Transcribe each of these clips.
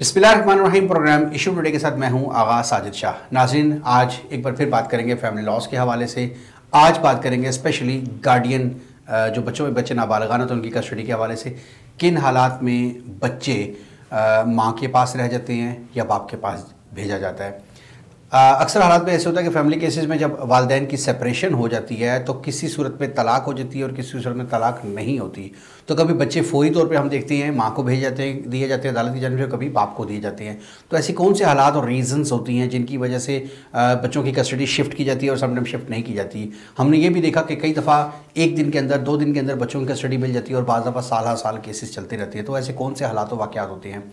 बिस्मिल्लाहिर्रहमानिर्रहीम। Programme issue today के साथ मैं हूं आगा साजिद शाह। नाज़रीन, आज एक बार फिर बात करेंगे फैमिली लॉस के हवाले से। आज बात करेंगे स्पेशली गार्डियन जो बच्चे नाबालिगान होते हैं उनकी कस्टडी के हवाले से। किन हालात में बच्चे माँ के पास रह जाते हैं या बाप के पास भेजा जाता है। अक्सर हालात में ऐसे होता है कि फैमिली केसेस में जब वालिदैन की सेपरेशन हो जाती है तो किसी सूरत में तलाक हो जाती है और किसी सूरत में तलाक नहीं होती। तो कभी बच्चे फौरी तौर पे हम देखते हैं माँ को दिए जाते हैं अदालत की जानिब से, कभी बाप को दिए जाते हैं। तो ऐसी कौन से हालात और रीजंस होती हैं जिनकी वजह से बच्चों की कस्टडी शिफ्ट की जाती है और समटाइम शिफ्ट नहीं की जाती। हमने ये भी देखा कि कई दफ़ा एक दिन के अंदर 2 दिन के अंदर बच्चों की कस्टडी मिल जाती है और बाज़ दफ़ा साल केसेस चलते रहते हैं। तो ऐसे कौन से हालात और वाक़यात होते हैं।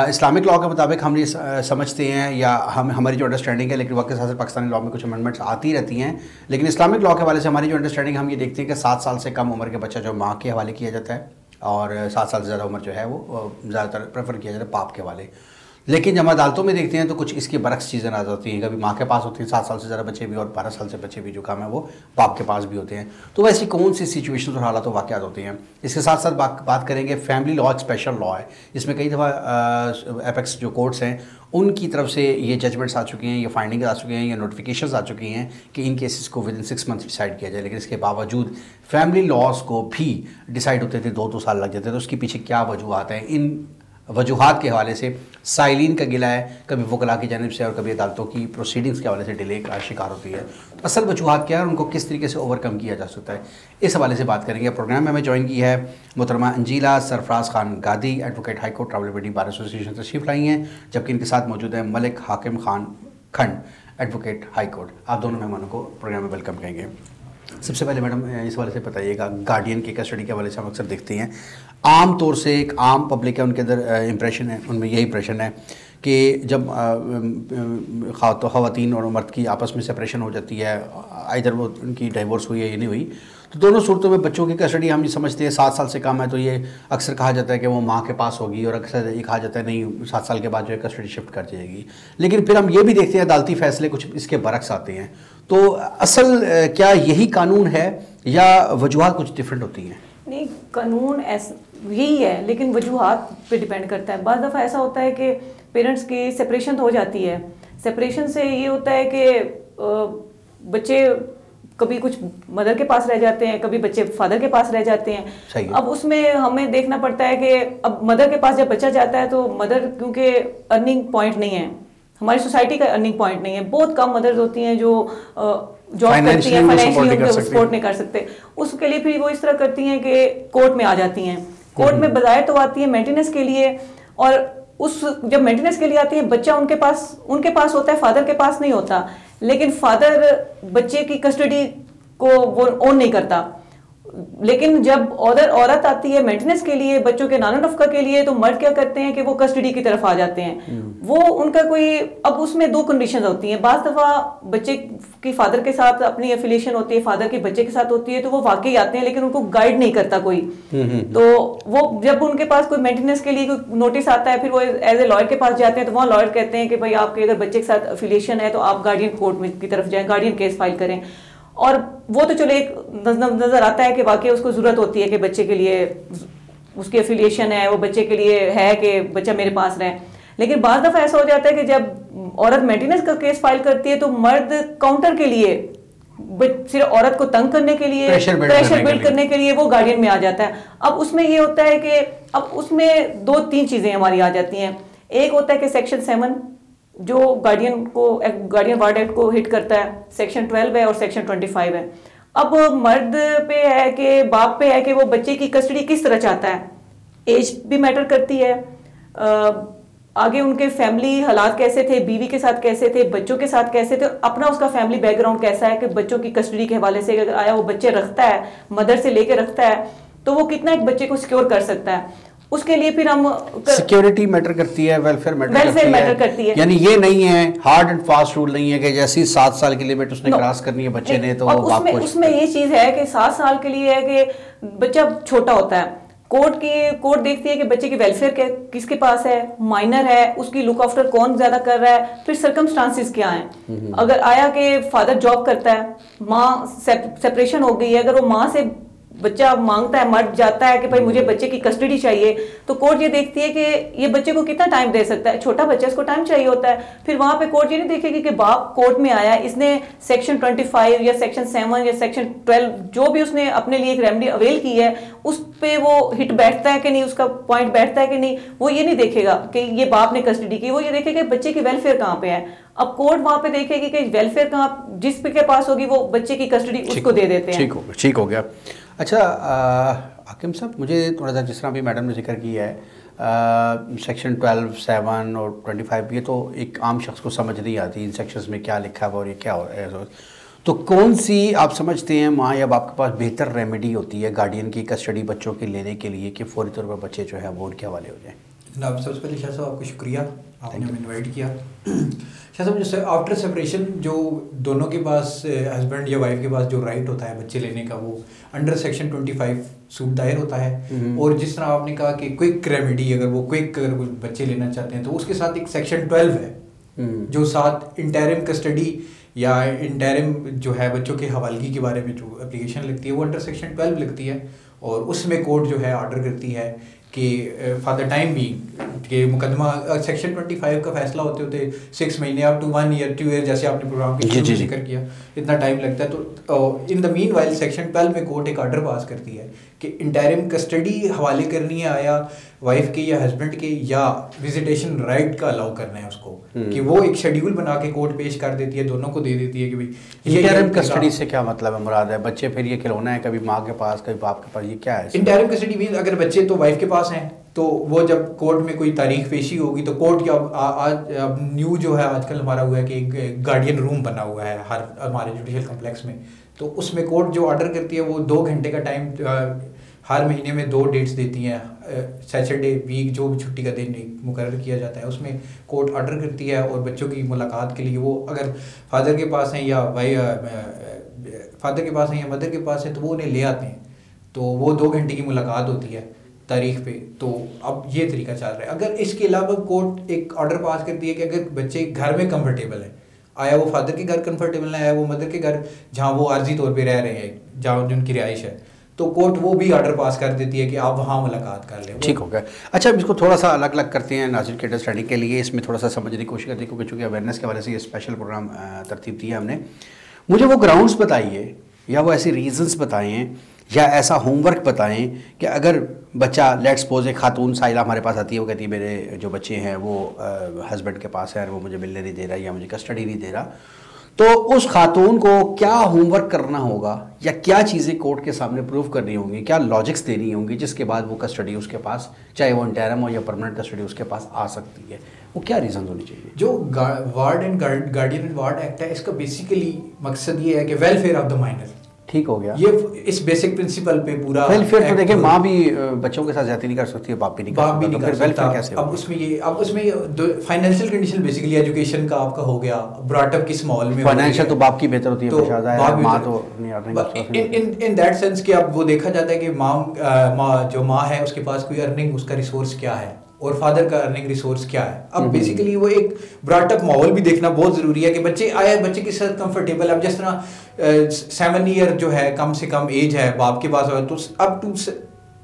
इस्लामिक लॉ के मुताबिक हम ये समझते हैं या हमारी जो अंडरस्टैंडिंग है, लेकिन वक्त के साथ पाकिस्तानी लॉ में कुछ अमेंडमेंट्स आती रहती हैं, लेकिन इस्लामिक लॉ के हवाले से हमारी जो अंडरस्टैंडिंग हम ये देखते हैं कि 7 साल से कम उम्र के बच्चा जो माँ के हवाले किया जाता है और 7 साल से ज़्यादा उम्र जो है वो ज़्यादातर प्रेफर किया जाता है बाप के हवाले। लेकिन जब हम अदालतों में देखते हैं तो कुछ इसके बरक्स चीज़ें नजर आती हैं। कभी माँ के पास होती हैं 7 साल से ज़्यादा बच्चे भी और 12 साल से बच्चे भी जो काम है वो बाप के पास भी होते हैं। तो वैसी कौन सी सिचुएशन और हालात और वाक़यात होते हैं। इसके साथ साथ बात करेंगे फैमिली लॉ। एक स्पेशल लॉ है, इसमें कई दफ़ा एपेक्स जो कोर्ट्स हैं उनकी तरफ से ये जजमेंट्स आ चुके हैं, ये फाइंडिंग्स आ चुके हैं, ये नोटिफिकेशंस आ चुकी हैं कि इन केसेस को विद इन 6 मंथ डिसाइड किया जाए। लेकिन इसके बावजूद फैमिली लॉज को भी डिसाइड होते थे 2-2 साल लग जाते थे। तो उसके पीछे क्या वजूहत हैं। इन वजूहात के हवाले से साइलिन का गिला है, कभी वकला की जानिब से और कभी अदालतों की प्रोसीडिंग्स के हवाले से डिले का शिकार होती है। तो असल वजूहात क्या है और उनको किस तरीके से ओवरकम किया जा सकता है, इस हवाले से बात करेंगे। प्रोग्राम में हमें ज्वाइन की है मोहतरमा अंजीला सरफराज खान गादी, advocate high court Rawalpindi bar association से तशरीफ लाई हैं, जबकि इनके साथ मौजूद है मलिक हाकिम खान खंड, एडवोकेट हाई कोर्ट। आप दोनों मेहमानों को प्रोग्राम में वेलकम कहेंगे। सबसे पहले मैडम इस हवाले से बताइएगा, गार्डियन की कस्टडी के हवाले से हम अक्सर देखते हैं आम तौर से एक आम पब्लिक है उनके अंदर इंप्रेशन है, उनमें यही इंप्रेशन है कि जब ख़वातीन और मर्द की आपस में सेपरेशन हो जाती है, इधर वो उनकी डाइवोर्स हुई है या नहीं हुई, तो दोनों सूरतों में बच्चों की कस्टडी हम ये समझते हैं 7 साल से कम है तो ये अक्सर कहा जाता है कि वो माँ के पास होगी और अक्सर ये कहा जाता है नहीं 7 साल के बाद जो है कस्टडी शिफ्ट कर जाएगी। लेकिन फिर हम ये भी देखते हैं अदालती फैसले कुछ इसके बरक्स आते हैं। तो असल क्या यही कानून है या वजूहात कुछ डिफरेंट होती हैं। नहीं, कानून यही है लेकिन वजूहात पे डिपेंड करता है। बाज़ दफ़ा ऐसा होता है कि पेरेंट्स की सेपरेशन तो हो जाती है। सेपरेशन से ये होता है कि बच्चे कभी कुछ मदर के पास रह जाते हैं, कभी बच्चे फादर के पास रह जाते हैं। अब उसमें हमें देखना पड़ता है कि अब मदर के पास जब बच्चा जाता है तो मदर क्योंकि अर्निंग पॉइंट नहीं है, हमारी सोसाइटी का अर्निंग पॉइंट नहीं है, बहुत कम मदर्स होती हैं जो जॉब करती हैं, फाइनेंशियली सपोर्ट नहीं कर सकते। उसके लिए फिर वो इस तरह करती हैं कि कोर्ट में आ जाती हैं। कोर्ट में बजाय तो आती है मेंटेनेंस के लिए, और उस जब मेंटेनेंस के लिए आती है बच्चा उनके पास होता है, फादर के पास नहीं होता। लेकिन फादर बच्चे की कस्टडी को वो ओन नहीं करता। लेकिन जब औरत आती है मेंटेनेंस के लिए, बच्चों के नाना नफका के लिए, तो मर्द क्या करते हैं कि वो कस्टडी की तरफ आ जाते हैं। वो उनका कोई, अब उसमें 2 कंडीशंस होती हैं। बाज़ दफ़ा बच्चे की फादर के साथ अपनी एफिलिएशन होती है, फादर की बच्चे के साथ होती है, तो वो वाकई आते हैं लेकिन उनको गाइड नहीं करता कोई। तो वो जब उनके पास कोई मेंटेनेंस के लिए कोई नोटिस आता है, फिर वो एज ए लॉयर के पास जाते हैं, तो वहाँ लॉयर कहते हैं कि भाई आपके अगर बच्चे के साथ एफिलिएशन है तो आप गार्डियन कोर्ट की तरफ जाएं, गार्डियन केस फाइल करें। और वो तो चलो एक नजर आता है कि वाकई उसको ज़रूरत होती है कि बच्चे के लिए उसकी एफिलिएशन है, वो बच्चे के लिए है कि बच्चा मेरे पास रहे। लेकिन बाज़ दफ़ा ऐसा हो जाता है कि जब औरत मेंटेनेंस का केस फाइल करती है तो मर्द काउंटर के लिए, सिर्फ औरत को तंग करने के लिए, प्रेशर बिल्ड करने के लिए वो गार्डियन में आ जाता है। अब उसमें ये होता है कि अब उसमें 2-3 चीज़ें हमारी आ जाती हैं। एक होता है कि सेक्शन 7 जो गार्डियन वार्ड एक्ट को हिट करता है, सेक्शन 12 है और सेक्शन 25 है। अब मर्द पे है कि बाप पे है कि वो बच्चे की कस्टडी किस तरह चाहता है। एज भी मैटर करती है, आगे उनके फैमिली हालात कैसे थे, बीवी के साथ कैसे थे, बच्चों के साथ कैसे थे, अपना उसका फैमिली बैकग्राउंड कैसा है कि बच्चों की कस्टडी के हवाले से अगर आया वो बच्चे रखता है, मदर से लेके रखता है, तो वो कितना एक बच्चे को सिक्योर कर सकता है। उसके लिए फिर हम सिक्योरिटी मैटर करती है, वेलफेयर मैटर करती है। यानी ये नहीं है हार्ड एंड फास्ट रूल नहीं है कि जैसे 7 साल की लिमिट उसने क्रॉस करनी है बच्चे ने तो उसमें ये चीज है कि 7 साल के लिए है कि बच्चा छोटा होता है। कोर्ट देखती है कि बच्चे की वेलफेयर किसके पास है, माइनर है, उसकी लुक आफ्टर कौन ज्यादा कर रहा है, फिर सर्कमस्टांसिस क्या हैं। अगर आया कि फादर जॉब करता है, माँ सेपरेशन हो गई है, अगर वो माँ से बच्चा मांगता है, मर जाता है कि भाई मुझे बच्चे की कस्टडी चाहिए, तो कोर्ट ये देखती है कि ये बच्चे को कितना टाइम दे सकता है। छोटा बच्चा, इसको टाइम चाहिए होता है। फिर वहां पे कोर्ट ये नहीं देखेगी कि बाप कोर्ट में आया, इसने सेक्शन 25 या सेक्शन 7 या सेक्शन 12 जो भी उसने अपने लिए एक रेमेडी अवेल की है, उस पे वो हिट बैठता है कि नहीं, उसका पॉइंट बैठता है कि नहीं, वो ये नहीं देखेगा कि ये बाप ने कस्टडी की, वो ये देखेगा बच्चे की वेलफेयर कहाँ पे है। अब कोर्ट वहां पे देखेगी कि वेलफेयर कहाँ जिस पे के पास होगी, वो बच्चे की कस्टडी उसको दे देते हैं। ठीक हो गया। अच्छा हाकिम साहब, मुझे थोड़ा सा, जिस तरह अभी मैडम ने जिक्र किया है सेक्शन 12, 7 और 25, ये तो एक आम शख्स को समझ नहीं आती इन सेक्शंस में क्या लिखा है और ये क्या हो रहा है। तो कौन सी आप समझते हैं माँ या बाप के पास बेहतर रेमेडी होती है गार्डियन की कस्टडी बच्चों की लेने के लिए कि फौरी तौर पर बच्चे जो है वो उनके हवाले हो जाएँ? जनाब, सबसे पहले शाह साहब आपको शुक्रिया, आपने हमें इनवाइट किया। शाह साहब, जैसे आफ्टर सेपरेशन जो दोनों के पास, हस्बैंड या वाइफ के पास जो राइट होता है बच्चे लेने का, वो अंडर सेक्शन 25 सूट दायर होता है। और जिस तरह आपने कहा कि क्विक रेमेडी, अगर वो क्विक अगर वो बच्चे लेना चाहते हैं तो उसके साथ एक सेक्शन 12 है जो साथ इंटरिम कस्टडी या इंटरिम जो है बच्चों के हवालगी के बारे में जो एप्लीकेशन लगती है वो अंडर सेक्शन 12 लगती है। और उसमें कोर्ट जो है ऑर्डर करती है कि फॉर द टाइम भी कि मुकदमा सेक्शन 25 का फैसला होते होते 6 महीने अप टू 1 ईयर 2 ईयर, जैसे आपने प्रोग्राम के शुरू में जिक्र किया, इतना टाइम लगता है। तो in the mean while section 12 में कोर्ट एक ऑर्डर पास करती है कि इंटरिम कस्टडी हवाले करनी है आया वाइफ के या हस्बैंड के, या विजिटेशन राइट का अलाउ करना है उसको, कि वो एक शेड्यूल बना के कोर्ट पेश कर देती है, दोनों को दे देती है कि भाई इंटरिम कस्टडी से क्या मतलब है, मुराद है बच्चे फिर ये खिलौना है कभी माँ के पास कभी बाप के पास, ये क्या है? इंटरिम कस्टडी मीन अगर बच्चे तो वाइफ के पास हैं तो वो जब कोर्ट में कोई तारीख पेशी होगी तो कोर्ट की अब न्यू जो है आजकल हमारा हुआ है कि एक गार्डियन रूम बना हुआ है हर हमारे जुडिशल कम्प्लेक्स में, तो उसमें कोर्ट जो ऑर्डर करती है वो 2 घंटे का टाइम हर महीने में 2 डेट्स देती हैं, सैटरडे वीक जो भी छुट्टी का दिन मुकर्रर किया जाता है उसमें कोर्ट ऑर्डर करती है। और बच्चों की मुलाकात के लिए वो अगर फादर के पास हैं या फादर के पास हैं या मदर के पास है तो वो उन्हें ले आते हैं, तो वो 2 घंटे की मुलाकात होती है तारीख पे। तो अब ये तरीका चल रहा है। अगर इसके अलावा कोर्ट एक ऑर्डर पास करती है कि अगर बच्चे घर में कंफर्टेबल है, आया वो फादर के घर कंफर्टेबल है, आया वो मदर के घर जहाँ वो आर्जी तौर पे रह रहे हैं जहाँ उनकी रिहाइश है, तो कोर्ट वो भी ऑर्डर पास कर देती है कि आप वहाँ मुलाकात कर लें। ठीक हो गया। अच्छा, इसको थोड़ा सा अलग अलग करते हैं नाज़रीन के अंडरस्टैंडिंग के लिए, इसमें थोड़ा सा समझने की कोशिश करते हैं क्योंकि चूँकि अवेयरनेस के हवाले से ये स्पेशल प्रोग्राम तरतीब दी है हमने। मुझे वो ग्राउंड्स बताइए या वो ऐसी रीजंस बताएं या ऐसा होमवर्क बताएं कि अगर बच्चा लेट्स सपोज एक खातून साइला हमारे पास आती है, वो कहती है मेरे जो बच्चे हैं वो हस्बैंड के पास है और वो मुझे मिलने नहीं दे रहा या मुझे कस्टडी नहीं दे रहा, तो उस खातून को क्या होमवर्क करना होगा या क्या चीज़ें कोर्ट के सामने प्रूव करनी होंगी, क्या लॉजिक्स देनी होंगी जिसके बाद वो कस्टडी उसके पास, चाहे वो इंटरिम हो या परमानेंट कस्टडी उसके पास आ सकती है, वो क्या रीज़न होनी चाहिए? जो ward and guardian and ward act है, इसका बेसिकली मकसद ये है कि वेलफेयर ऑफ द माइनर। ठीक हो गया। ये इस बेसिक प्रिंसिपल पे पूरा वेलफेयर तो देखिए, माँ भी बच्चों के साथ ज्यादा नहीं कर सकती है, बाप भी नहीं कर सकता, कैसे? अब उसमें फाइनेंशियल कंडीशन बेसिकली एजुकेशन का आपका हो गया, ब्रॉटअप किस माहौल में, फाइनेंशियल तो बाप की बेहतर होती है, तो माँ तो इन दैट सेंस कि अब वो देखा जाता है कि माँ है उसके पास कोई अर्निंग, उसका रिसोर्स क्या है और फादर का अर्निंग रिसोर्स क्या है। अब बेसिकली वो एक ब्रॉटअप माहौल भी देखना बहुत ज़रूरी है कि बच्चे के साथ कंफर्टेबल है। अब जिस तरह 7 ईयर जो है कम से कम एज है बाप के पास, तो अब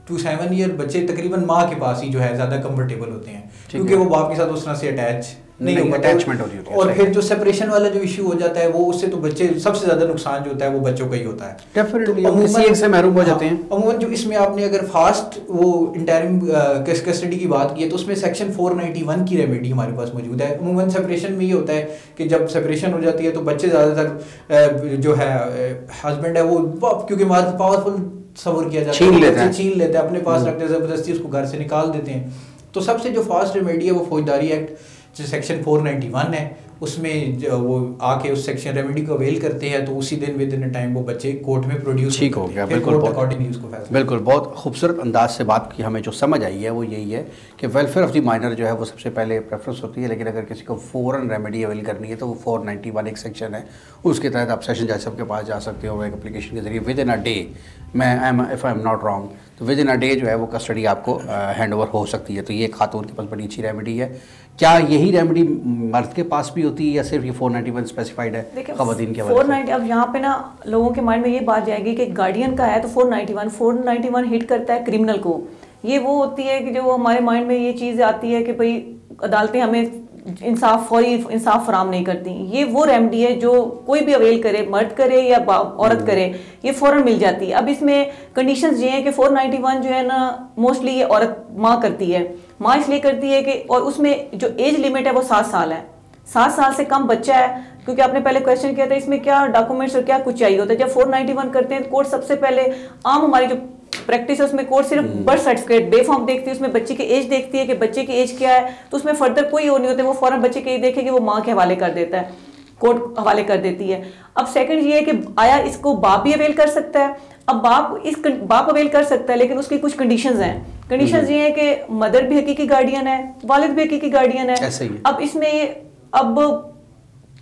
टू 7 ईयर बच्चे तकरीबन माँ के पास ही जो है ज़्यादा कंफर्टेबल होते हैं क्योंकि वो बाप के साथ उस तरह से अटैच नहीं हो अटैचमेंट होती है। और फिर जो सेपरेशन वाला जो इशू हो जाता है वो उससे तो बच्चे सबसे ज़्यादा नुकसान जो होता है वो बच्चों का ही होता है, डेफिनेटली किसी एक से महरूम हो जाते हैं। अमूमन जो इसमें आपने अगर फास्ट वो इंटरिम कस्टडी की बात की है तो उसमें सेक्शन 491 की रेमेडी हमारे पास मौजूद है। अमूमन सेपरेशन में ये होता है कि जब सेपरेशन हो जाती है तो बच्चे ज़्यादातर जो है हस्बैंड है वो क्योंकि पावरफुल सबर किया जाता है, छीन लेते हैं अपने पास रखते हैं, ज़बरदस्ती उसको घर से निकाल देते हैं। तो सबसे जो फास्ट रेमेडी है वो फौजदारी एक्ट जो सेक्शन 491 है उसमें वो आके उस सेक्शन रेमेडी को अवेल करते हैं तो उसी दिन विद इन टाइम वो बच्चे कोर्ट में प्रोड्यूस ठीक हो गया। बिल्कुल बहुत खूबसूरत अंदाज से बात की, हमें जो समझ आई है वो यही है कि वेलफेयर ऑफ द माइनर जो है वो सबसे पहले प्रेफरेंस होती है, लेकिन अगर किसी को फ़ौरन रेमेडी अवेल करनी है तो वो 491 एक सेक्शन है, उसके तहत आप सेशन जज साहब के पास जा सकते हो एक एप्लीकेशन के जरिए विद इन अ डे। मैं if I am not wrong तो विद इन अ डे जो है वो कस्टडी आपको हैंड ओवर हो सकती है। तो ये खातून के पास बड़ी अच्छी रेमेडी है। क्या यही रेमेडी मर्द के पास भी होती है या सिर्फ ये 491 स्पेसिफाइड है ख़वातीन के हवाले से? 490 अब यहाँ पे ना लोगों के माइंड में ये बात जाएगी कि गार्डियन का है तो 491 हिट करता है क्रिमिनल को। ये वो होती है कि जो हमारे माइंड में ये चीज़ आती है कि भाई अदालतें हमें फौरी इंसाफ फराम नहीं करती। ये वो रेमेडी है जो कोई भी अवेल करे, मर्द करे या औरत करे, ये फ़ौरन मिल जाती है। अब इसमें कंडीशंस ये हैं कि 491 जो है ना मोस्टली ये औरत माँ करती है। माँ इसलिए करती है कि और उसमें जो एज लिमिट है वो 7 साल है। 7 साल से कम बच्चा है, क्योंकि आपने पहले क्वेश्चन किया था इसमें क्या डॉक्यूमेंट्स और क्या कुछ चाहिए होता है। जब 491 करते हैं तो कोर्ट सबसे पहले आम हमारी जो प्रैक्टिस है उसमें कोर्ट सिर्फ बर्थ सर्टिफिकेट बेफॉर्म देखती है, उसमें बच्चे की एज देखती है कि बच्चे की एज क्या है, तो उसमें फर्दर कोई और नहीं होता है। वो फौरन बच्चे की एज देखे कि वो माँ के हवाले कर देता है, कोर्ट हवाले कर देती है। अब सेकंड ये है कि आया इसको बाप भी अवेल कर सकता है। अब बाप अवेल कर सकता है, लेकिन उसकी कुछ कंडीशंस हैं। कंडीशंस ये है कि मदर भी हकीकी गार्डियन है, वालिद भी हकीकी गार्डियन है। अब इसमें अब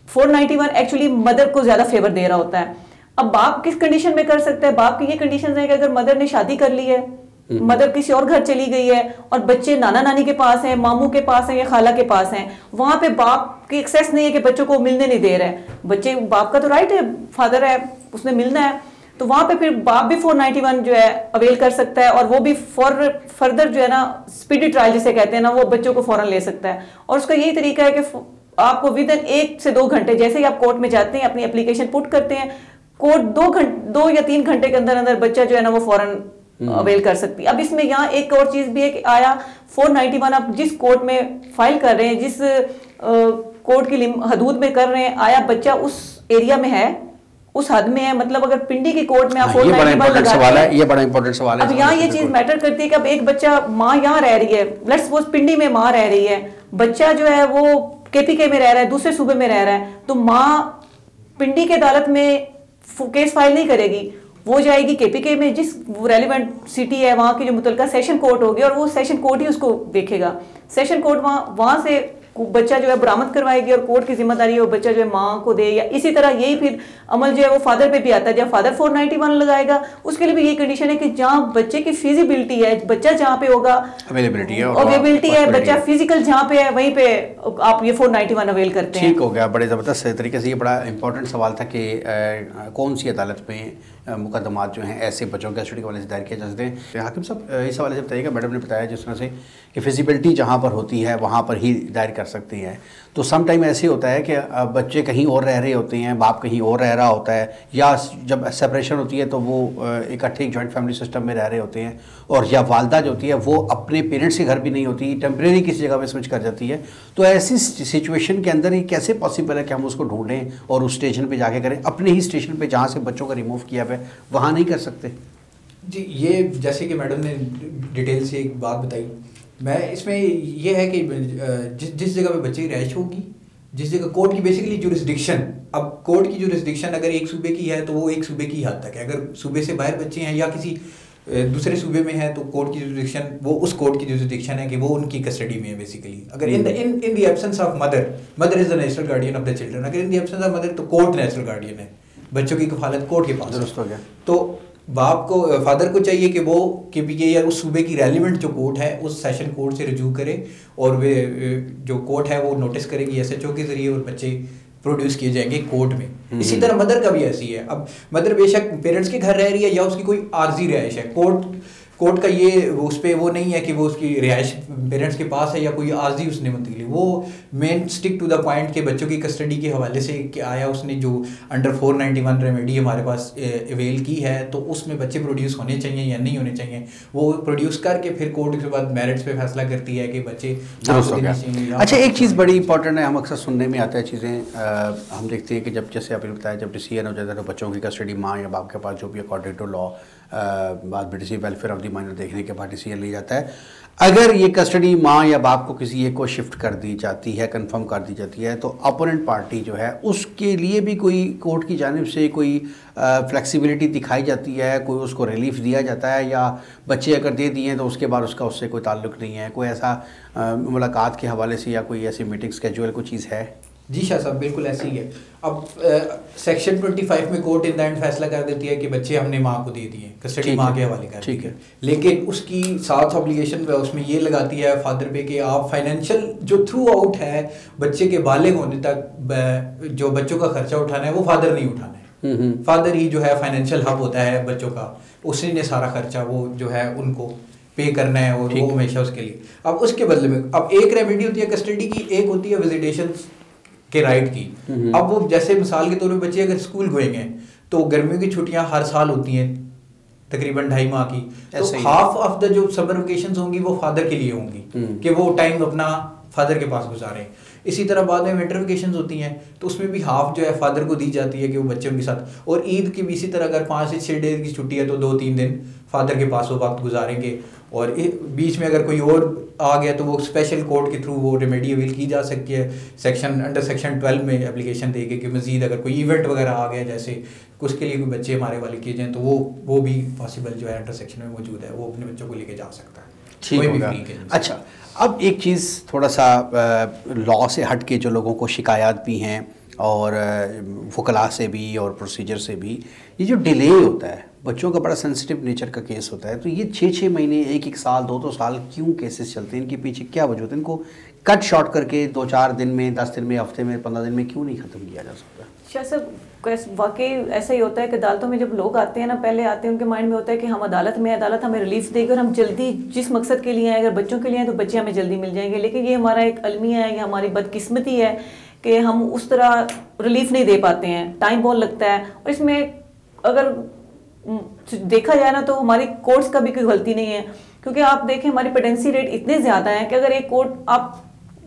491 एक्चुअली मदर को ज्यादा फेवर दे रहा होता है। अब बाप किस कंडीशन में कर सकता है? बाप की ये कंडीशन है कि अगर मदर ने शादी कर ली है, मदर किसी और घर चली गई है और बच्चे नाना नानी के पास हैं, मामू के पास हैं या खाला के पास हैं, वहां पे बाप की एक्सेस नहीं है कि बच्चों को मिलने नहीं दे रहा है। बच्चे, बाप का तो राइट है, फादर है, उसने मिलना है, तो वहां पे फिर बाप भी 491 जो है अवेल कर सकता है और वो भी फर्दर जो है ना स्पीडी ट्रायल जिसे कहते हैं ना, वो बच्चों को फौरन ले सकता है। और उसका यही तरीका है कि आपको विद इन 1 से 2 घंटे, जैसे ही आप कोर्ट में जाते हैं अपनी एप्लीकेशन पुट करते हैं, कोर्ट 2 या 3 घंटे के अंदर अंदर बच्चा जो है ना वो फौरन अवेल कर सकती है। अब इसमें यहाँ एक और चीज भी है कि आया 491 आप जिस कोर्ट में फाइल कर रहे हैं, जिस कोर्ट की हदूद में कर रहे हैं, आया बच्चा उस एरिया में है, उस हद में है। मतलब अगर पिंडी की कोर्ट में आप 491 सवाल है, ये बड़ा इंपॉर्टेंट सवाल है। अब यहाँ ये चीज मैटर करती है कि अब एक बच्चा, माँ यहाँ रह रही है, लेट्स सपोज पिंडी में माँ रह रही है, बच्चा जो है वो केपीके में रह रहा है, दूसरे सूबे में रह रहा है, तो माँ पिंडी की अदालत में केस फाइल नहीं करेगी, वो जाएगी केपीके में, जिस रेलिवेंट सिटी है वहाँ की जो मुतलका सेशन कोर्ट होगी, और वो सेशन कोर्ट ही उसको देखेगा। सेशन कोर्ट वहाँ से बच्चा जो है बरामद करवाएगी और कोर्ट की जिम्मेदारी है वो बच्चा जो है माँ को दे, या इसी तरह यही फिर अमल जो है वो फादर पे भी आता है। जब फादर 491 लगाएगा उसके लिए भी यही कंडीशन है कि जहाँ बच्चे की फिजिबिलिटी है, बच्चा जहाँ पे होगा, अवेलेबिलिटी है, बच्चा फिजिकल जहाँ पे है वहीं पे आप ये 491 अवेल करते हैं। ठीक हो गया, बड़े ज़बरदस्त तरीके से। ये बड़ा इंपॉर्टेंट सवाल था कि कौन सी अदालत में मुकदमात जो हैं ऐसे बच्चों के कस्टडी के वाले से दायर किए जा सकते हैं। हाकिम साहब इस हवाले से बताइएगा, मैडम ने बताया जिस तरह से कि फिजिबिलिटी जहाँ पर होती है वहाँ पर ही दायर कर सकती हैं, तो सम टाइम ऐसे होता है कि बच्चे कहीं और रह रहे होते हैं, बाप कहीं और रह रहा होता है, या जब सेपरेशन होती है तो वो इकट्ठे जॉइंट फैमिली सिस्टम में रह रहे होते हैं, और या वालदा जो होती है वो अपने पेरेंट्स के घर भी नहीं होती, टेम्परेरी किसी जगह पे स्विच कर जाती है। तो ऐसी सिचुएशन के अंदर ये कैसे पॉसिबल है कि हम उसको ढूंढें और उस स्टेशन पे जाके करें? अपने ही स्टेशन पे जहाँ से बच्चों का रिमूव किया हुआ है वहाँ नहीं कर सकते? जी, ये जैसे कि मैडम ने डिटेल से एक बात बताई, मैं इसमें ये है कि जिस जगह पे बच्चे की रहाइश होगी, जिस जगह कोर्ट की बेसिकली जुरिस्डिक्शन, अब कोर्ट की जुरिस्डिक्शन अगर एक सूबे की है तो वो एक सूबे की हद तक है। अगर सूबे से बाहर बच्चे हैं या किसी दूसरे सूबे में है तो कोर्ट की जुरिस्डिक्शन वो उस कोर्ट की जुरिस्डिक्शन है कि वो उनकी कस्टडी में है बेसिकली। अगर in the absence of mother is the natural guardian of the children, अगर in the absence of mother तो कोर्ट नेचुरल गार्डियन है, बच्चों की कफालत कोर्ट के पास दुरुस्त हो गया। तो बाप को, फादर को चाहिए कि वो केपीके या उस सूबे की रेलिवेंट जो कोर्ट है उस सेशन कोर्ट से रजू करे, और वे जो कोर्ट है वो नोटिस करेगी एसएचओ के जरिए और बच्चे प्रोड्यूस किए जाएंगे कोर्ट में। इसी तरह मदर का भी ऐसी है। अब मदर बेशक पेरेंट्स के घर रह रही है या उसकी कोई आर्जी रिहाइश है, कोर्ट का ये उस पर वो नहीं है कि वो उसकी रिहाइश पेरेंट्स के पास है या कोई आर्जी उसने मुंतकिल, वो main stick to the point के बच्चों की कस्टडी के हवाले से कि आया उसने जो अंडर 491 रेमेडी हमारे पास अवेल की है तो उसमें बच्चे प्रोड्यूस होने चाहिए या नहीं होने चाहिए, वो प्रोड्यूस करके फिर कोर्ट के बाद मेरिट्स पे फैसला करती है कि बच्चे। अच्छा, एक चीज़ बड़ी इंपॉर्टेंट है, हम अक्सर सुनने में आता है चीज़ें, हम देखते हैं कि जब जैसे आपने बताया जब डिसीजन हो जाता है तो बच्चों की कस्टडी माँ या बाप के पास जो भी अकॉर्डिंग टू लॉ बाद में decision welfare of the minor देखने के बाद डिसीजन लिया जाता है। अगर ये कस्टडी माँ या बाप को किसी एक को शिफ्ट कर दी जाती है, कंफर्म कर दी जाती है, तो अपोनेंट पार्टी जो है उसके लिए भी कोई कोर्ट की जानिब से कोई फ्लेक्सिबिलिटी दिखाई जाती है, कोई उसको रिलीफ दिया जाता है, या बच्चे अगर दे दिए तो उसके बाद उसका उससे कोई ताल्लुक़ नहीं है, कोई ऐसा मुलाकात के हवाले से या कोई ऐसी मीटिंग स्केड्यूल कोई चीज़ है? जी शाह साहब, बिल्कुल ऐसे ही है। अब सेक्शन 25 में कोर्ट इन द एंड फैसला कर देती है कि बच्चे हमने माँ को दे दिए, कस्टडी माँ के हवाले कर दी है, लेकिन उसकी साथ ऑब्लिगेशन उसमें ये लगाती है फादर पे कि आप फाइनेंशियल जो थ्रू आउट है बच्चे के बालिग होने तक जो बच्चों का खर्चा उठाना है वो फादर नहीं उठाना है। फादर ही जो है फाइनेंशियल हब होता है बच्चों का, उसी ने सारा खर्चा वो जो है उनको पे करना है और वो हमेशा उसके लिए। अब उसके बदले में अब एक रेमेडी होती है कस्टडी की, एक होती है विजिटेशन के राइट की। अब वो जैसे मिसाल के तौर पे बच्चे अगर स्कूल गए तो गर्मियों की छुट्टियां हर साल होती हैं तकरीबन 2.5 माह की, तो हाफ ऑफ द जो समर वेकेशंस होंगी वो फादर के लिए होंगी कि वो टाइम अपना फादर के पास गुजारें। इसी तरह बाद में विंटर वेकेशंस होती हैं तो उसमें भी हाफ जो है फादर को दी जाती है कि वो बच्चों के साथ, और ईद की भी इसी तरह अगर 5 से 6 डेज की छुट्टी है तो 2-3 दिन फादर के पास वो वक्त गुजारेंगे। और बीच में अगर कोई और आ गया तो वो स्पेशल कोर्ट के थ्रू वो रेमेडी अवील की जा सकती है। अंडर सेक्शन 12 में एप्लीकेशन देके कि मजीद अगर कोई इवेंट वगैरह आ गया जैसे उसके लिए कोई बच्चे हमारे वाले किए जाएँ तो वो भी पॉसिबल जो है अंडर सेक्शन में मौजूद है, वो अपने बच्चों को लेके जा सकता है। ठीक होगा। अच्छा, अब एक चीज़ थोड़ा सा लॉ से हट के जो लोगों को शिकायत भी हैं और वकला से भी और प्रोसीजर से भी, ये जो डिले होता है, बच्चों का बड़ा सेंसिटिव नेचर का केस होता है, तो ये 6-6 महीने, 1-1 साल, 2-2 साल क्यों केसेस चलते हैं? इनके पीछे क्या वजह है? इनको कट शॉर्ट करके 2-4 दिन में, 10 दिन में, हफ्ते में, 15 दिन में क्यों नहीं ख़त्म किया जा सकता? शाह साहब, वाकई ऐसा ही होता है कि अदालतों में जब लोग आते हैं ना, पहले आते हैं उनके माइंड में होता है कि हम अदालत में, अदालत हमें रिलीफ देगी और हम जल्दी जिस मकसद के लिए आए, अगर बच्चों के लिए हैं तो बच्चे हमें जल्दी मिल जाएंगे। लेकिन ये हमारा एक अलमिया है, ये हमारी बदकिस्मती है कि हम उस तरह रिलीफ नहीं दे पाते हैं, टाइम बहुत लगता है। और इसमें अगर देखा जाए ना तो हमारी कोर्ट्स का भी कोई गलती नहीं है, क्योंकि आप देखें हमारी पेडेंसी रेट इतने ज़्यादा है कि अगर एक कोर्ट आप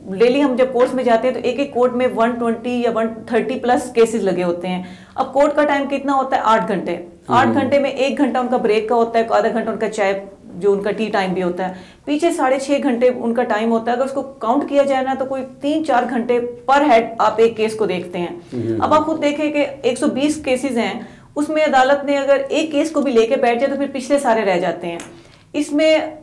डेली हम जब कोर्ट्स में जाते हैं तो एक एक कोर्ट में 120 या 130 प्लस केसेस लगे होते हैं। अब कोर्ट का टाइम कितना होता है? 8 घंटे। 8 घंटे में 1 घंटा उनका ब्रेक का होता है, आधा घंटा उनका चाय जो उनका टी टाइम भी होता है, पीछे 6.5 घंटे उनका टाइम होता है। अगर उसको काउंट किया जाए ना तो कोई 3-4 घंटे पर हेड आप एक केस को देखते हैं। अब आप खुद देखें कि 120 केसेस हैं, उसमें अदालत ने अगर एक केस को भी लेके बैठ जाए तो फिर पिछले सारे रह जाते हैं। इसमें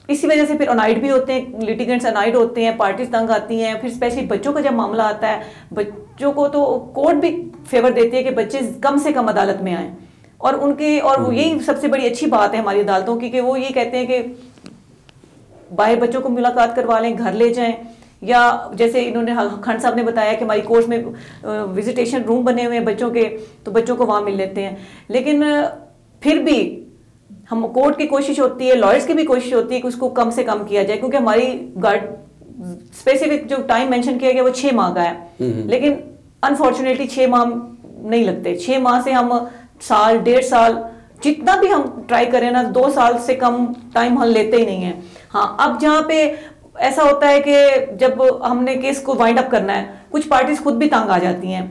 इसी वजह से फिर अनाइड भी होते हैं, लिटिगेंट्स अनाइड होते हैं, पार्टीज तंग आती हैं। फिर स्पेशली बच्चों का जब मामला आता है, बच्चों को तो कोर्ट भी फेवर देती है कि बच्चे कम से कम अदालत में आएँ, और उनके और यही सबसे बड़ी अच्छी बात है हमारी अदालतों की कि वो ये कहते हैं कि बाहर बच्चों को मुलाकात करवा लें, घर ले जाएं, या जैसे इन्होंने खंड साहब ने बताया कि हमारी कोर्स में विजिटेशन रूम बने हुए हैं बच्चों के, तो बच्चों को वहाँ मिल लेते हैं। लेकिन फिर भी हम कोर्ट की कोशिश होती है, लॉयर्स की भी कोशिश होती है कि उसको कम से कम किया जाए, क्योंकि हमारी स्पेसिफिक जो टाइम मेंशन किया गया वो 6 माह का है, लेकिन अनफॉर्चुनेटली 6 माह नहीं लगते। 6 माह से हम साल, 1.5 साल, जितना भी हम ट्राई करें ना, 2 साल से कम टाइम हम लेते ही नहीं है। हाँ, अब जहाँ पे ऐसा होता है कि जब हमने केस को वाइंड अप करना है, कुछ पार्टीज खुद भी तंग आ जाती हैं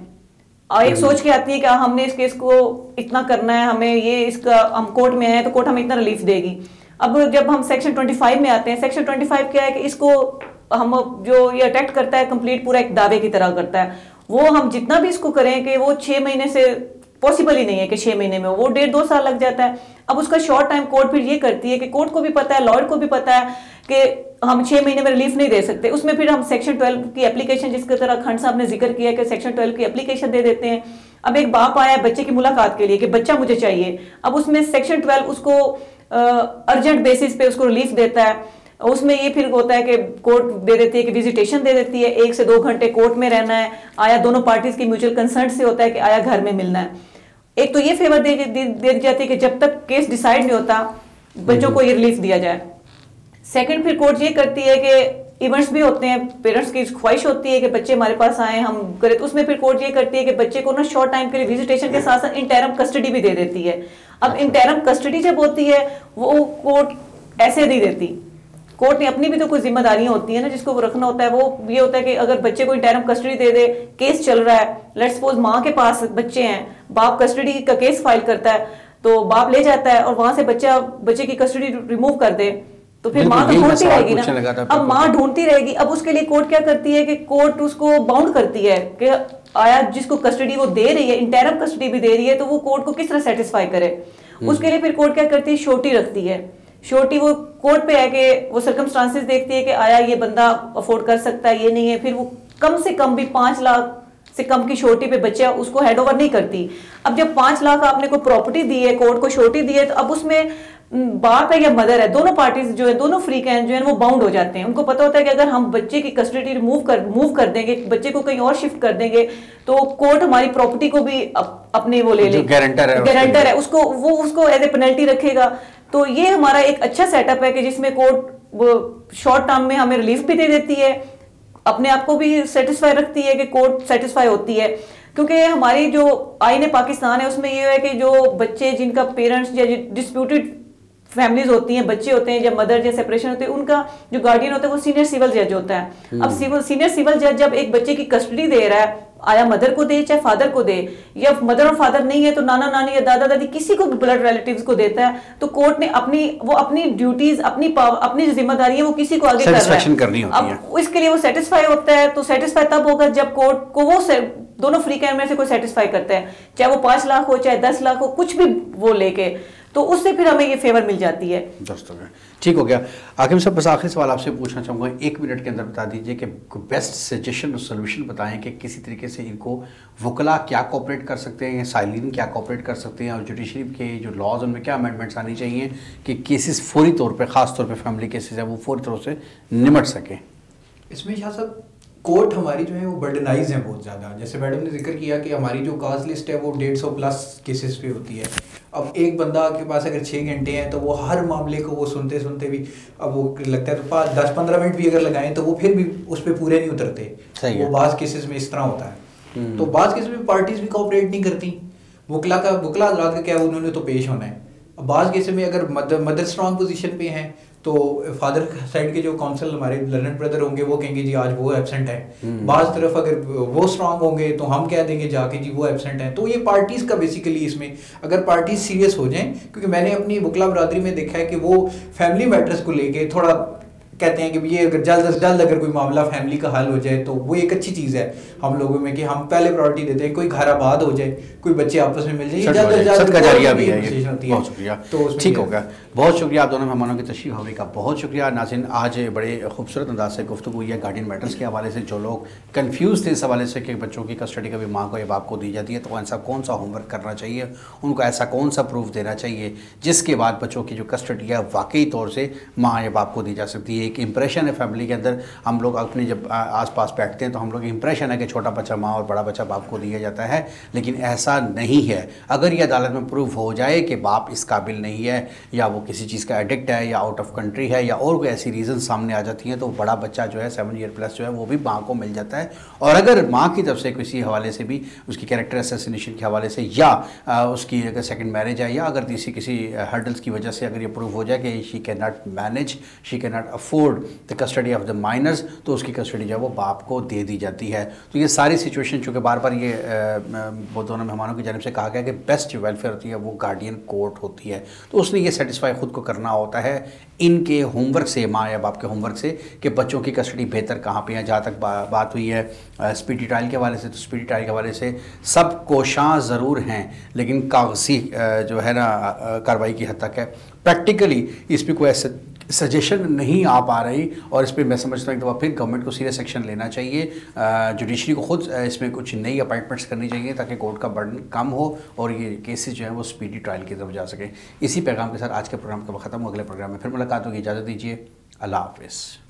और एक सोच के आती है कि हमने इस केस को इतना करना है, हमें ये इसका हम कोर्ट में हैं तो कोर्ट हमें इतना रिलीफ देगी। अब जब हम सेक्शन 25 में आते हैं, सेक्शन 25 क्या है कि इसको हम जो ये अटैक करता है कंप्लीट पूरा एक दावे की तरह करता है। वो हम जितना भी इसको करें कि वो 6 महीने से पॉसिबल ही नहीं है कि 6 महीने में, वो 1.5-2 साल लग जाता है। अब उसका शॉर्ट टाइम कोर्ट फिर ये करती है कि कोर्ट को भी पता है, लॉयर को भी पता है कि हम 6 महीने में रिलीफ नहीं दे सकते। उसमें फिर हम सेक्शन 12 की एप्लीकेशन, जिसकी तरह खंड साहब ने जिक्र किया कि सेक्शन 12 की एप्लीकेशन दे देते हैं। अब एक बाप आया है बच्चे की मुलाकात के लिए कि बच्चा मुझे चाहिए, अब उसमें सेक्शन 12 उसको अर्जेंट बेसिस पे उसको रिलीफ देता है। उसमें ये फिर होता है कि कोर्ट दे देती है कि विजिटेशन दे देती है, 1 से 2 घंटे कोर्ट में रहना है, आया दोनों पार्टीज की म्यूचुअल कंसर्ट से होता है कि आया घर में मिलना है। एक तो ये फेवर दे दी जाती है कि जब तक केस डिसाइड नहीं होता बच्चों को ये रिलीफ दिया जाए। सेकंड, फिर कोर्ट ये करती है कि इवेंट्स भी होते हैं, पेरेंट्स की ख्वाहिश होती है कि बच्चे हमारे पास आए, हम करें, तो उसमें फिर कोर्ट ये करती है कि बच्चे को ना शॉर्ट टाइम के लिए विजिटेशन के साथ साथ इंटरम कस्टडी भी दे देती है। अब इंटरम कस्टडी जब होती है वो कोर्ट ऐसे नहीं देती, कोर्ट ने अपनी भी तो कुछ जिम्मेदारियां होती है ना जिसको वो रखना होता है। वो ये होता है कि अगर बच्चे को इंटरम कस्टडी दे दे, केस चल रहा है, लेट्स सपोज माँ के पास बच्चे हैं, बाप कस्टडी का केस फाइल करता है तो बाप ले जाता है और वहां से बच्चे की कस्टडी रिमूव कर दे, तो फिर माँ तो ढूंढती रहेगी ना। अब माँ ढूंढती रहेगी, अब उसके लिए कोर्ट क्या करती है कि कोर्ट उसको बाउंड करती है कि आया जिसको कस्टडी वो दे रही है, इंटरम कस्टडी भी दे रही है, तो वो कोर्ट को किस तरह सेटिस्फाई करे। उसके लिए फिर कोर्ट क्या करती है, श्योरिटी रखती है। श्योरिटी वो कोर्ट पे है कि वो सर्कमस्टांसेस देखती है कि आया ये बंदा अफोर्ड कर सकता है, ये नहीं है, फिर वो कम से कम भी 5 लाख से कम की श्योरिटी पे बच्चा उसको हैंड ओवर नहीं करती। अब जब 5 लाख आपने को प्रॉपर्टी दी है, कोर्ट को श्योरिटी दी है, तो अब उसमें बाप है या मदर है, दोनों पार्टीज जो है, दोनों फ्री कैन जो है वो बाउंड हो जाते हैं। उनको पता होता है कि अगर हम बच्चे की कस्टडी मूव कर देंगे, बच्चे को कहीं और शिफ्ट कर देंगे, तो कोर्ट हमारी प्रॉपर्टी को भी अपने वो ले ले, गारंटर है उसको एज ए पेनल्टी रखेगा। तो ये हमारा एक अच्छा सेटअप है कि जिसमें कोर्ट शॉर्ट टर्म में हमें रिलीफ भी दे देती है, अपने आप को भी सेटिस्फाई रखती है कि कोर्ट सेटिस्फाई होती है। क्योंकि हमारी जो आईन पाकिस्तान है उसमें ये है कि जो बच्चे जिनका पेरेंट्स या डिस्प्यूटेड फैमिलीज होती हैं, बच्चे होते हैं, जब मदर या सेपरेशन होते हैं, उनका जो गार्डियन होता है वो सीनियर सिविल जज होता है। अब सीनियर सिविल जज जब एक बच्चे की कस्टडी दे रहा है, आया मदर को दे चाहे फादर को दे, या मदर और फादर नहीं है तो नाना नानी या दादा दादी किसी को भी ब्लड रिलेटिव्स को देता है, तो कोर्ट ने अपनी ड्यूटीज, अपनी जो जिम्मेदारी है वो किसी को आगे कर रहा है, करनी होती है। अब इसके लिए वो सेटिस्फाई होता है। तो सेटिस्फाई तब होगा जब कोर्ट को वो दोनों फ्री कैन में से कोई सेटिस्फाई करता है, चाहे वो 5 लाख हो चाहे 10 लाख हो, कुछ भी वो लेके, तो उससे फिर हमें ये फेवर मिल जाती है। दोस्तों ठीक हो गया। आखिर साहब बस आखिरी सवाल आपसे पूछना चाहूँगा, 1 मिनट के अंदर बता दीजिए कि बेस्ट सजेशन और सोल्यूशन बताएं कि किसी तरीके से इनको वकला क्या कोऑपरेट कर सकते हैं, साइलिन क्या कोऑपरेट कर सकते हैं, और जुडिशरी के जो लॉज उनमें क्या अमेंडमेंट्स आनी चाहिए कि केसेस फौरी तौर पर, ख़ास तौर पर फैमिली केसेस है वो फौरी तौर से निमट सकें। इसमें शाह साहब कोर्ट हमारी जो है वो बर्डनाइज है बहुत ज़्यादा। जैसे मैडम ने जिक्र किया कि हमारी जो काज लिस्ट है वो 150 प्लस केसेस पे होती है। अब एक बंदा के पास अगर 6 घंटे हैं तो वो हर मामले को वो सुनते सुनते भी, अब वो लगता है तो 10-15 मिनट भी अगर लगाएं तो वो फिर भी उस पर पूरे नहीं उतरते। वो बाज़ केसेस में इस तरह होता है। तो बाज़ केसेस में पार्टीज भी कोऑपरेट नहीं करती। वकला हजरात का क्या, उन्होंने तो पेश होना है। अब बाज़ केसेस में अगर मदर स्ट्रॉन्ग पोजीशन पे हैं तो फादर साइड के जो काउंसिल हमारे लर्नड ब्रदर होंगे वो कहेंगे जी आज वो एब्सेंट है। बाज़ तरफ अगर वो स्ट्रांग होंगे तो हम कह देंगे जाके जी वो एब्सेंट है। तो ये पार्टीज़ का बेसिकली इसमें अगर पार्टीज सीरियस हो जाएं, क्योंकि मैंने अपनी वकला बरादरी में देखा है कि वो फैमिली मैटर्स को लेके थोड़ा कहते हैं कि ये अगर जल्द से जल्द अगर कोई मामला फैमिली का हल हो जाए तो वो एक अच्छी चीज़ है हम लोगों में, कि हम पहले प्रायोरिटी देते हैं, कोई घर आबाद हो जाए, कोई बच्चे आपस में मिल जाए, जल्द से जल्द जारिया भी है। बहुत शुक्रिया। तो ठीक हो गया, बहुत शुक्रिया आप दोनों मेहमानों की तशरीफ होने का, बहुत शुक्रिया। नाज़रीन आज बड़े खूबसूरत अंदाज से गुफ्तगू हुई है गार्डियन मैटर्स के हवाले से। जो लोग कन्फ्यूज़ थे इस हवाले से कि बच्चों की कस्टडी कभी माँ को या बाप को दी जाती है, तो ऐसा कौन सा होमवर्क करना चाहिए, उनको ऐसा कौन सा प्रूफ देना चाहिए जिसके बाद बच्चों की जो कस्टडी है वाकई तौर से माँ या बाप को दी जा सकती है। एक इंप्रेशन है फैमिली के अंदर, हम लोग अपने जब आसपास बैठते हैं तो हम लोग इंप्रेशन है कि छोटा बच्चा माँ और बड़ा बच्चा बाप को दिया जाता है, लेकिन ऐसा नहीं है। अगर ये अदालत में प्रूफ हो जाए कि बाप इस काबिल नहीं है, या वो किसी चीज़ का एडिक्ट है, या आउट ऑफ कंट्री है, या और कोई ऐसी रीज़न सामने आ जाती हैं, तो बड़ा बच्चा जो है 7 ईयर प्लस जो है वो भी माँ को मिल जाता है। और अगर माँ की तरफ से किसी हवाले से भी, उसकी कैरेक्टर असैसिनेशन के हवाले से, या उसकी अगर सेकंड मैरिज है, या अगर किसी हर्डल्स की वजह से अगर ये प्रूव हो जाए कि she can not manage, she can not afford the custody of the minors, तो उसकी कस्टडी जो है वो बाप को दे दी जाती है। तो ये सारी सिचुएशन, चूँकि बार बार ये वो दोनों मेहमानों की जानिब से कहा गया कि बेस्ट जो वेलफेयर होती है वो गार्डियन कोर्ट होती है, तो उसने ये सेटिस्फाई खुद को करना होता है इनके होमवर्क से, माँ या बाप के होमवर्क से, कि बच्चों की कस्टडी बेहतर कहाँ पे है। जहाँ तक बात हुई है स्पीडी ट्रायल के हवाले से, तो स्पीडी ट्रायल के हवाले से सब कोशां ज़रूर हैं, लेकिन कागजी जो है ना कार्रवाई की हद तक है। प्रैक्टिकली इस पर कोई ऐसे सजेशन नहीं आ पा रही, और इस पर मैं समझता हूँ एक दफ़ा फिर गवर्नमेंट को सीरियस एक्शन लेना चाहिए। जुडिशरी को खुद इसमें कुछ नई अपॉइंटमेंट्स करनी चाहिए ताकि कोर्ट का बर्डन कम हो और ये केसेस जो है वो स्पीडी ट्रायल की तरफ जा सके। इसी पैगाम के साथ आज के प्रोग्राम का ख़त्म हो, अगले प्रोग्राम में फिर मुलाकात होगी। इजाज़त दीजिए, अल्लाह हाफ़िज़।